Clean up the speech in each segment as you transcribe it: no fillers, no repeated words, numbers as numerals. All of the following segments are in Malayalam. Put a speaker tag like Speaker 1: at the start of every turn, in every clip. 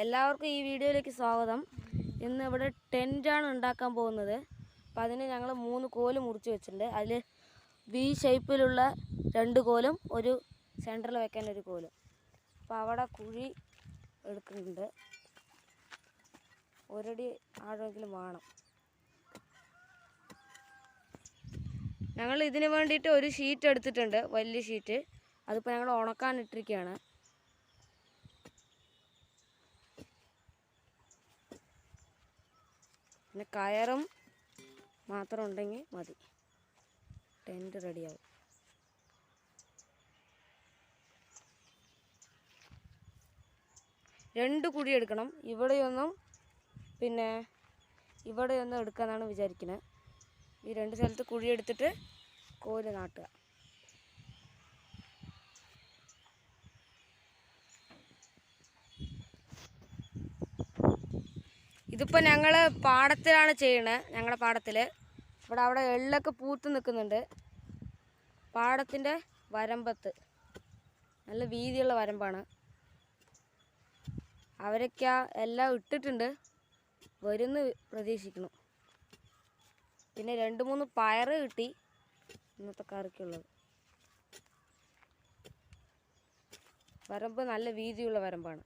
Speaker 1: എല്ലാവർക്കും ഈ വീഡിയോയിലേക്ക് സ്വാഗതം. ഇന്ന് ഇവിടെ ടെൻ്റാണ് ഉണ്ടാക്കാൻ പോകുന്നത്. അപ്പോൾ അതിന് ഞങ്ങൾ 3 കോല് മുറിച്ച് വെച്ചിട്ടുണ്ട്. അതിൽ വി ഷേപ്പിലുള്ള 2 കോലും ഒരു സെൻറ്ററിൽ വെക്കാൻ ഒരു കോലും. അപ്പോൾ അവിടെ കുഴി എടുക്കുന്നുണ്ട്. ഒരടി ആഴമെങ്കിലും വേണം. ഞങ്ങൾ ഇതിന് വേണ്ടിയിട്ട് ഒരു ഷീറ്റ് എടുത്തിട്ടുണ്ട്, വലിയ ഷീറ്റ്. അതിപ്പോൾ ഞങ്ങൾ ഉണക്കാൻ ഇട്ടിരിക്കുകയാണ്. പിന്നെ കയറും മാത്രം ഉണ്ടെങ്കിൽ മതി, ടെൻറ്റ് റെഡിയാവും. രണ്ട് കുഴി എടുക്കണം. ഇവിടെയൊന്നും പിന്നെ ഇവിടെയൊന്നും എടുക്കാമെന്നാണ് വിചാരിക്കുന്നത്. ഈ 2 സ്ഥലത്ത് കുഴി എടുത്തിട്ട് കോല് നാട്ടുക. ഇതിപ്പോൾ ഞങ്ങൾ പാടത്തിലാണ് ചെയ്യണത്. ഞങ്ങളുടെ പാടത്തിൽ അവിടെ എള്ളൊക്കെ പൂത്ത് നിൽക്കുന്നുണ്ട്. പാടത്തിൻ്റെ വരമ്പത്ത് നല്ല വീതിയുള്ള വരമ്പാണ്. അവരൊക്കെ എല്ലാം ഇട്ടിട്ടുണ്ട്, വരുന്ന് പ്രതീക്ഷിക്കണം. പിന്നെ 2-3 പയറ് കിട്ടി ഇന്നത്തെ കറിക്കുള്ളത്. വരമ്പ് നല്ല വീതിയുള്ള വരമ്പാണ്.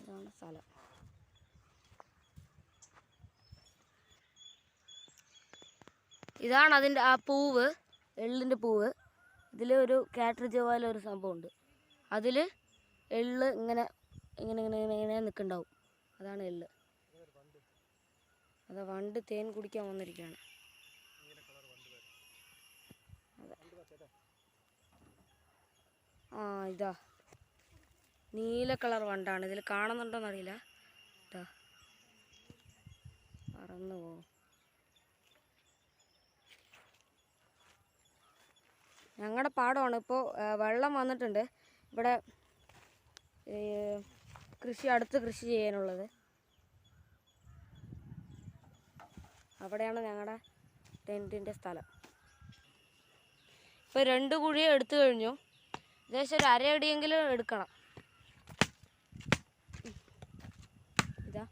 Speaker 1: ഇതാണ് സ്ഥലം. ഇതാണ് അതിൻ്റെ ആ പൂവ്, എള്ളിൻ്റെ പൂവ്. ഇതിൽ ഒരു കാട്രിഡ്ജ് പോലെ ഒരു സംഭവമുണ്ട്. അതിൽ എള്ള് ഇങ്ങനെ ഇങ്ങനെ ഇങ്ങനെ ഇങ്ങനെ ഇങ്ങനെ നിൽക്കുന്നുണ്ടാവും. അതാണ് എള്ള്. അതാ വണ്ട് തേൻ കുടിക്കാൻ വന്നിരിക്കുകയാണ്. ആ ഇതാ നീല കളർ വണ്ടാണ്. ഇതിൽ കാണുന്നുണ്ടോയെന്നറിയില്ല. ഇതാ പറന്നു പോകും. ഞങ്ങളുടെ പാടമാണ്. ഇപ്പോൾ വെള്ളം വന്നിട്ടുണ്ട്. ഇവിടെ അടുത്ത് കൃഷി ചെയ്യാനുള്ളത്. അവിടെയാണ് ഞങ്ങളുടെ ടെൻറ്റിൻ്റെ സ്ഥലം. ഇപ്പോൾ 2 കുഴി എടുത്തു കഴിഞ്ഞു. ഏകദേശം ഒരു അരയടിയെങ്കിലും എടുക്കണം. ഇതാ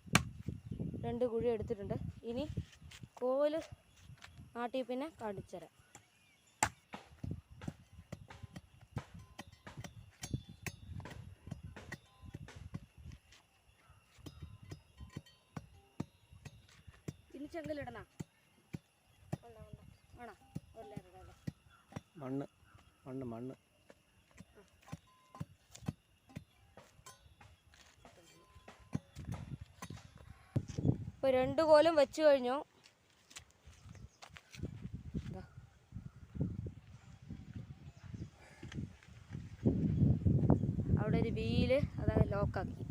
Speaker 1: 2 കുഴി എടുത്തിട്ടുണ്ട്. ഇനി കോല് നാട്ടി പിന്നെ കാണിച്ചുതരാം. ഇനി ചെങ്കലിടണ വേണോ?
Speaker 2: മണ്ണ് മണ്ണ് മണ്ണ്
Speaker 1: ഇപ്പോൾ 2 കോലും വെച്ച് കഴിഞ്ഞു. അവിടെ ഒരു വീല് അത് ലോക്കാക്കി.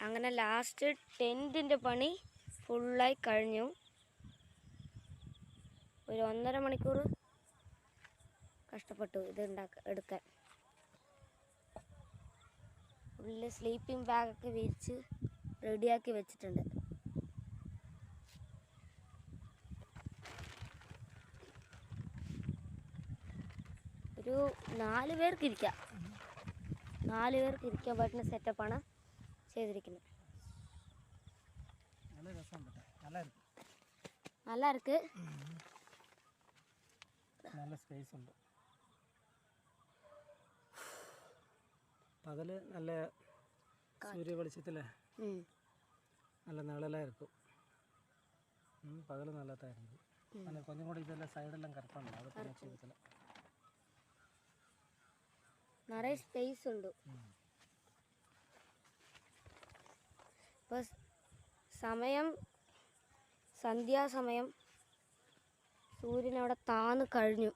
Speaker 1: അങ്ങനെ ലാസ്റ്റ് ടെൻറ്റിൻ്റെ പണി ഫുള്ളായി കഴിഞ്ഞു. ഒരു 1.5 മണിക്കൂർ കഷ്ടപ്പെട്ടു ഇത് എടുക്കാൻ. ഉള്ളിൽ സ്ലീപ്പിംഗ് ബാഗൊക്കെ വിരിച്ച് റെഡിയാക്കി വെച്ചിട്ടുണ്ട്. ഒരു 4 പേർക്ക് ഇരിക്കാം. 4 പേർക്ക് ഇരിക്കാൻ പറ്റുന്ന സെറ്റപ്പാണ് ചെയ്തിരിക്കുന്നത്.
Speaker 2: നല്ല രസമുണ്ട്. നല്ല
Speaker 1: நல்லா இருக்கு.
Speaker 2: நல்ல ஸ்பேஸ் ഉണ്ട്. பகல் நல்ல சூரிய வெளிச்சத்தில் நல்ல நிழலாக இருக்கும். பகல் நல்லா தான் இருக்குது. ஆனால் கொஞ்சம் கூட இதெல்லாம் சைடெல்லாம் கரெக்டாக ഉണ്ട്. അത് കുറച്ച്
Speaker 1: நிறைய ஸ்பேஸ் ഉണ്ട്. ഇപ്പോൾ സമയം സന്ധ്യാസമയം സൂര്യൻ അവിടെ താന്ന് കഴിഞ്ഞു.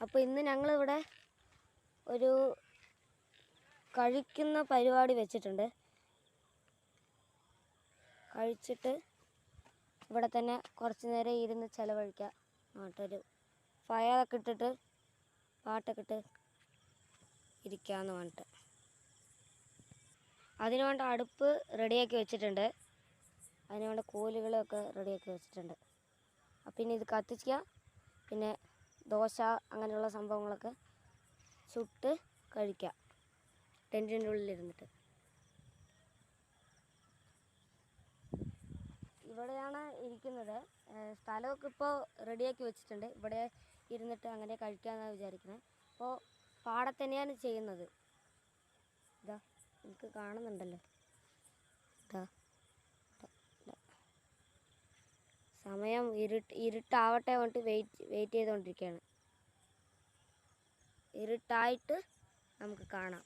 Speaker 1: അപ്പോൾ ഇന്ന് ഞങ്ങളിവിടെ ഒരു കഴിക്കുന്ന പരിപാടി വെച്ചിട്ടുണ്ട്. കഴിച്ചിട്ട് ഇവിടെ തന്നെ കുറച്ച് നേരം ഇരുന്ന് ചിലവഴിക്കാം. എന്നിട്ടൊരു ഫയറൊക്കെ ഇട്ടിട്ട് പാട്ടൊക്കെ ഇട്ട് ഇരിക്കാമെന്ന് പറഞ്ഞിട്ട് അതിനുവേണ്ട അടുപ്പ് റെഡിയാക്കി വെച്ചിട്ടുണ്ട്. അതിനുവേണ്ട കോലുകളൊക്കെ റെഡിയാക്കി വെച്ചിട്ടുണ്ട്. അപ്പം ഇനി ഇത് കത്തിക്കുക, പിന്നെ ദോശ അങ്ങനെയുള്ള സംഭവങ്ങളൊക്കെ ചുട്ട് കഴിക്കാം ടെൻറ്റിൻ്റെ ഉള്ളിലിരുന്നിട്ട്. ഇവിടെയാണ് ഇരിക്കുന്നത്. സ്ഥലമൊക്കെ ഇപ്പോൾ റെഡിയാക്കി വെച്ചിട്ടുണ്ട്. ഇവിടെ ഇരുന്നിട്ട് അങ്ങനെ കഴിക്കാമെന്നാണ് വിചാരിക്കുന്നത്. അപ്പോൾ പാടത്ത് തന്നെയാണ് ചെയ്യുന്നത്. ഇതാ എനിക്ക് കാണുന്നുണ്ടല്ലോ. സമയം ഇരുട്ടാവട്ടെ കൊണ്ട് വെയിറ്റ് ചെയ്തുകൊണ്ടിരിക്കുകയാണ്. ഇരുട്ടായിട്ട് നമുക്ക് കാണാം.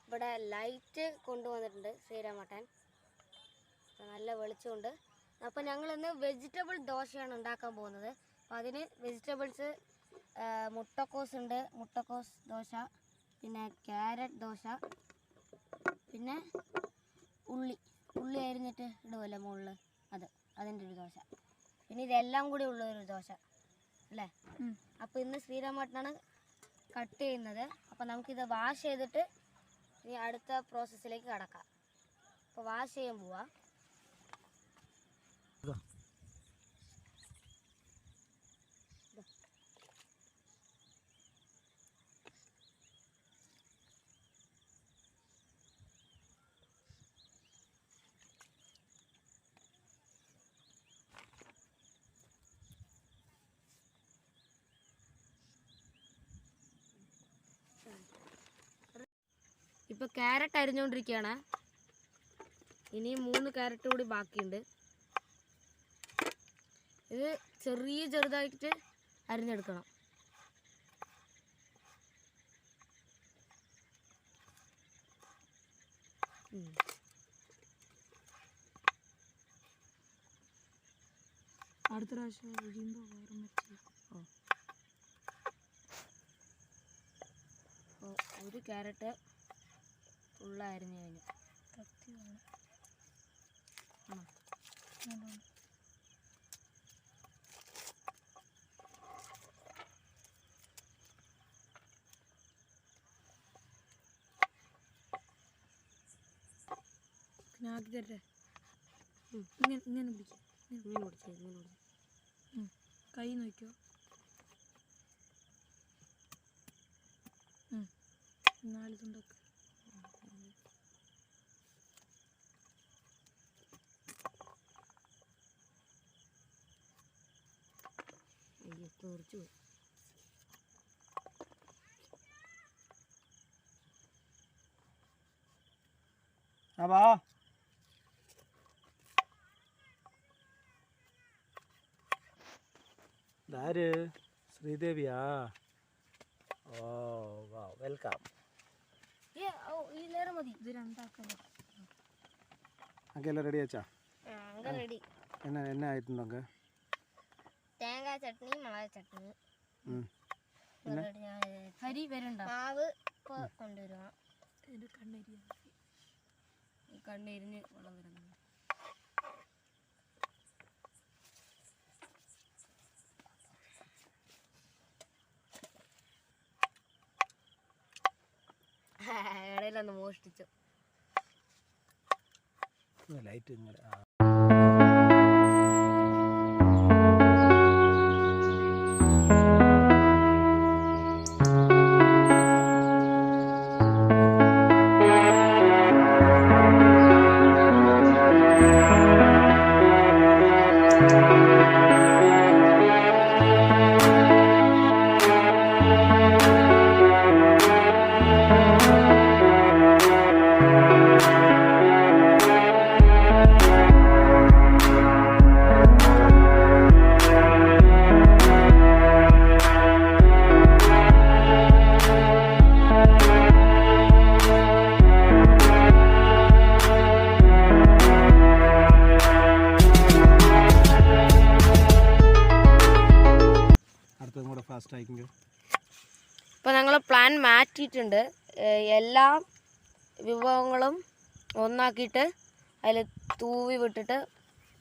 Speaker 1: ഇവിടെ ലൈറ്റ് കൊണ്ടുവന്നിട്ടുണ്ട് ശ്രീരാമേട്ടൻ. നല്ല വെളിച്ചമുണ്ട്. അപ്പോൾ ഞങ്ങളിന്ന് വെജിറ്റബിൾ ദോശയാണ് ഉണ്ടാക്കാൻ പോകുന്നത്. അപ്പോൾ അതിന് വെജിറ്റബിൾസ് മുട്ടക്കോസ് ഉണ്ട്, മുട്ടക്കോസ് ദോശ, പിന്നെ ക്യാരറ്റ് ദോശ, പിന്നെ ഉള്ളി അരിഞ്ഞിട്ട് ഇടുമല്ലോ മുകളിൽ, അതിൻ്റെ ഒരു ദോശ, പിന്നെ ഇതെല്ലാം കൂടി ഉള്ളൊരു ദോശ അല്ലേ. അപ്പോൾ ഇന്ന് ശ്രീരാമേട്ടനാണ് കട്ട് ചെയ്യുന്നത്. അപ്പോൾ നമുക്കിത് വാഷ് ചെയ്തിട്ട് ഇനി അടുത്ത പ്രോസസ്സിലേക്ക് കടക്കാം. അപ്പോൾ വാഷ് ചെയ്യാൻ പോവാം. ഇപ്പോൾ ക്യാരറ്റ് അരിഞ്ഞുകൊണ്ടിരിക്കുകയാണ്. ഇനി 3 ക്യാരറ്റ് കൂടി ബാക്കിയുണ്ട്. ഇത് ചെറുതായിട്ട് അരിഞ്ഞെടുക്കണം. അടുത്ത പ്രാവശ്യം ഒരു ക്യാരറ്റ് ഫുള്ള് അരിഞ്ഞു കഴിഞ്ഞു.
Speaker 3: ആക്കി തരട്ടെ? ഇങ്ങനെ പിടിക്കും. കൈ നോക്കിയോ? 4 തുണ്ടൊക്കെ.
Speaker 1: തെറിച്ചു പോയി.
Speaker 2: ആര്? ശ്രീദേവിയാ? ഓ വാ, വെൽക്കം.
Speaker 1: മതി,
Speaker 3: ഇത് രണ്ടാക്കല്ലേ.
Speaker 2: അക്കെല്ലാം റെഡി ആച്ചാ?
Speaker 1: റെഡി.
Speaker 2: എന്നാ ആയിട്ടുണ്ടോ?
Speaker 1: തേങ്ങാ ചട്നി, മുളക് ചട്നി, ഹരി വരണ്ട, മാവ് കൊണ്ടുവരുക. കണ്ണെരിഞ്ഞ് വെള്ളം വരുന്നു. ഇടയിലൊന്ന് മോഷ്ടിച്ചു.
Speaker 2: ലൈറ്റ് ഇങ്ങനെ
Speaker 1: ഇപ്പോൾ ഞങ്ങൾ പ്ലാൻ മാറ്റിയിട്ടുണ്ട്. എല്ലാ വിഭവങ്ങളും ഒന്നാക്കിയിട്ട് അതിൽ തൂവി വിട്ടിട്ട്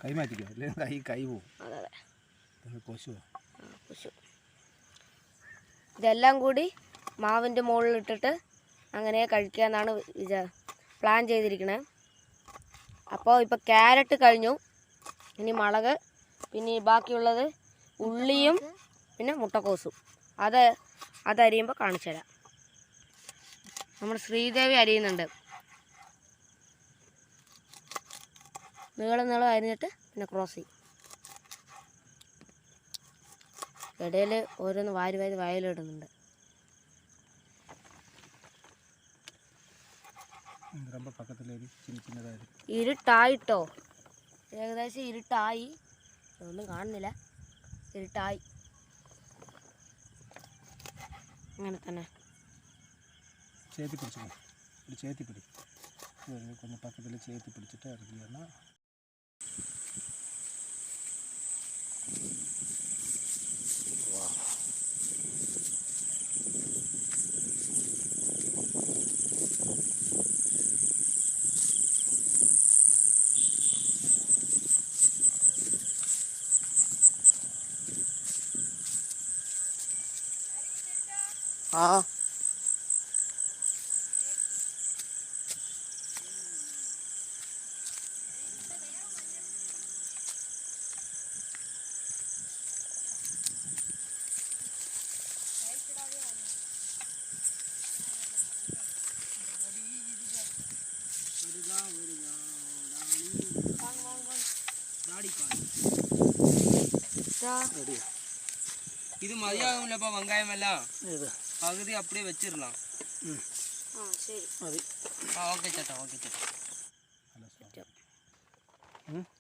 Speaker 2: കൈ മാറ്റിക്കോ, അല്ലെങ്കിൽ കൈ പോവും.
Speaker 1: അതെ അതെ,
Speaker 2: കൊശു
Speaker 1: ഇതെല്ലാം കൂടി മാവിൻ്റെ മുകളിലിട്ടിട്ട് അങ്ങനെ കഴിക്കാമെന്നാണ് പ്ലാൻ ചെയ്തിരിക്കുന്നത്. അപ്പോൾ ഇപ്പോൾ ക്യാരറ്റ് കഴിഞ്ഞു, ഇനി മുളക്, പിന്നെ ബാക്കിയുള്ളത് ഉള്ളിയും പിന്നെ മുട്ടക്കോസും. അതരിയുമ്പോൾ കാണിച്ചു തരാം. നമ്മുടെ ശ്രീദേവി അരിയുന്നുണ്ട്. നീളം അരിഞ്ഞിട്ട് പിന്നെ ക്രോസ് ചെയ്യും. ഇടയിൽ ഓരോന്ന് വാരി വയലിടുന്നുണ്ട്. ഇരുട്ടായിട്ടോ, ഏകദേശം ഇരുട്ടായി. ഒന്നും കാണുന്നില്ല, ഇരുട്ടായി. അങ്ങനെ തന്നെ
Speaker 2: ചേത്തി പിടിച്ചു, ചേത്തി പിടി, கொஞ்சம் பக்கத்தில் ചേത്തി പിടിച്ചിട്ട് ഇറങ്ങിയാണ്. ആ
Speaker 4: இது மதியாகும்லப்பா வெங்காயம் எல்லாம் பகுதி அப்படியே வச்சிடலாம்.
Speaker 1: ശരി,
Speaker 4: ഓക്കെ ചേട്ടാ, ഓക്കെ ചേട്ടാ.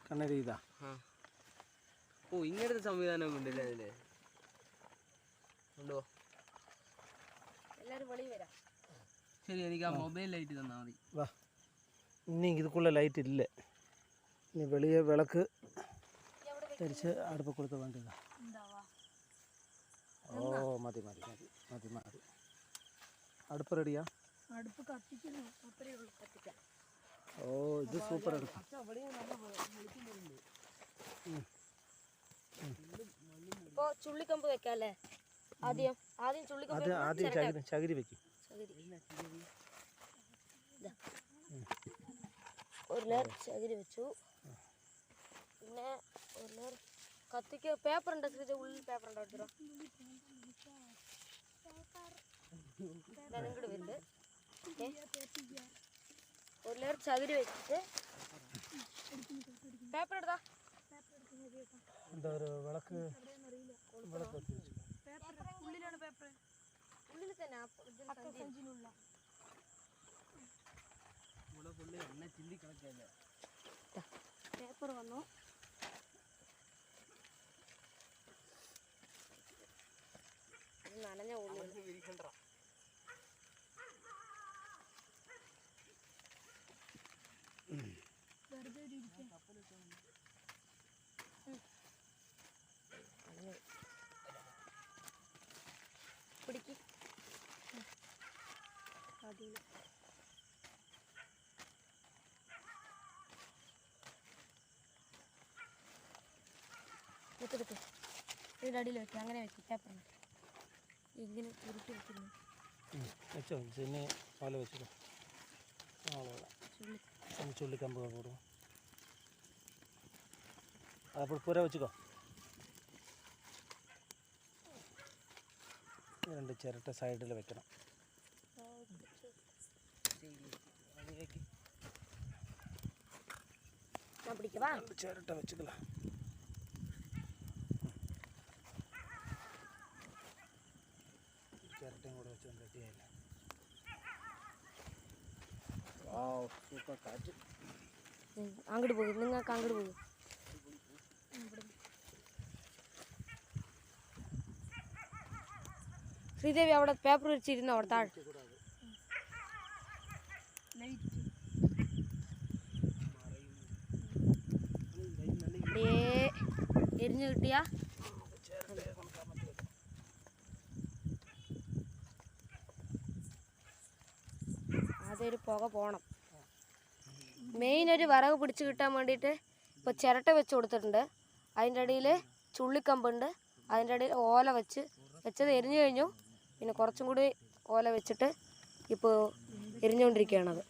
Speaker 2: കണ്ണരി ഇതാ.
Speaker 4: ഓ, ഇങ്ങനത്തെ സംവിധാനം ഉണ്ടല്ലേ അതില്. ഉണ്ടോ?
Speaker 1: എല്ലാവരും വെളിയിൽ വരാം.
Speaker 4: ശരി, എനിക്ക് ആ മൊബൈൽ ലൈറ്റ് തന്നാൽ മതി.
Speaker 2: വാ, ഇനി ഇതുക്കുള്ള ലൈറ്റ് ഇല്ല. ഇനി വെളിയെ വിളക്ക് തിരിച്ച് അടുപ്പ് കൊടുത്ത് വേണ്ടതാ. ഓ മതി മതി മതി മതി മതി. അടുപ്പ് റെഡിയാ?
Speaker 3: അടുപ്പ് കത്തിക്കുന്നു, അത്രയേ ഉള്ളൂ കത്തിക്കാൻ.
Speaker 2: ഓ, ഇത് സൂപ്പർ അടുപ്പ്.
Speaker 1: ഇപ്പോൾ ചുള്ളിക്കമ്പ് വെക്കാല്ലേ? ആദ്യം ചുള്ളിക്കമ്പ്,
Speaker 2: ആദ്യം ചകിരി വെക്കും.
Speaker 1: ഒരു ലെയർ ചകിരി വെച്ചു. പിന്നെ ഒരു ലെയർ കത്തിക്ക് പേപ്പർ ഉണ്ട്. ഉള്ളിൽ പേപ്പർ ഉണ്ടോ? എടുത്തിട്ടോ, ഇങ്ങോട്ട് വരുന്നുണ്ട്. ഒരു ലെയർ ചകിരി വെച്ചിട്ട് പേപ്പർ എടുത്താ
Speaker 2: എന്താ ഒരു വിളക്ക്
Speaker 3: ഉള്ളിലാണ് പേപ്പർ,
Speaker 1: ഉള്ളിൽ തന്നെ സഞ്ചിയിലുള്ള പേപ്പർ വന്നു. നനഞ്ഞ ഉള്ളി പിടിക്ക്. കുത്തെടുക്ക്, ഇതിൻ്റെ അടിയിൽ വെക്കുക. അങ്ങനെ വെക്കും പേപ്പർ. ഇങ്ങനെ ഉരുട്ടി വെക്കുന്നു.
Speaker 2: വെച്ചോ, പിന്നെ പാല വെച്ചോ. ചുള്ളിക്കമ്പ് കൂടും. അപ്പോൾ പുര വെച്ചോ. രണ്ട് ചിരട്ട സൈഡിൽ വെക്കണം. ചിരട്ട വെച്ചില്ല. ചിരട്ടയും കൂടെ വെച്ച് റെഡിയായില്ല. സൂപ്പർ കാറ്റ്.
Speaker 1: അങ്ങോട്ട് പോകും, നിങ്ങൾക്ക് അങ്ങോട്ട് പോകും. ശ്രീദേവി അവിടെ പേപ്പർ വെച്ചിരുന്നു, അവിടെ താഴെ. എരിഞ്ഞു കിട്ടിയ അതൊരു പുക പോകണം. മെയിൻ ഒരു വിറക് പിടിച്ച് കിട്ടാൻ വേണ്ടിയിട്ട് ഇപ്പോൾ ചിരട്ട വെച്ച് കൊടുത്തിട്ടുണ്ട്. അതിൻ്റെ ഇടയിൽ ചുള്ളിക്കമ്പുണ്ട്. അതിൻ്റെ ഇടയിൽ ഓല വെച്ചത് എരിഞ്ഞു കഴിഞ്ഞു. പിന്നെ കുറച്ചും കൂടി ഓല വെച്ചിട്ട് ഇപ്പോൾ എരിഞ്ഞുകൊണ്ടിരിക്കുകയാണത്.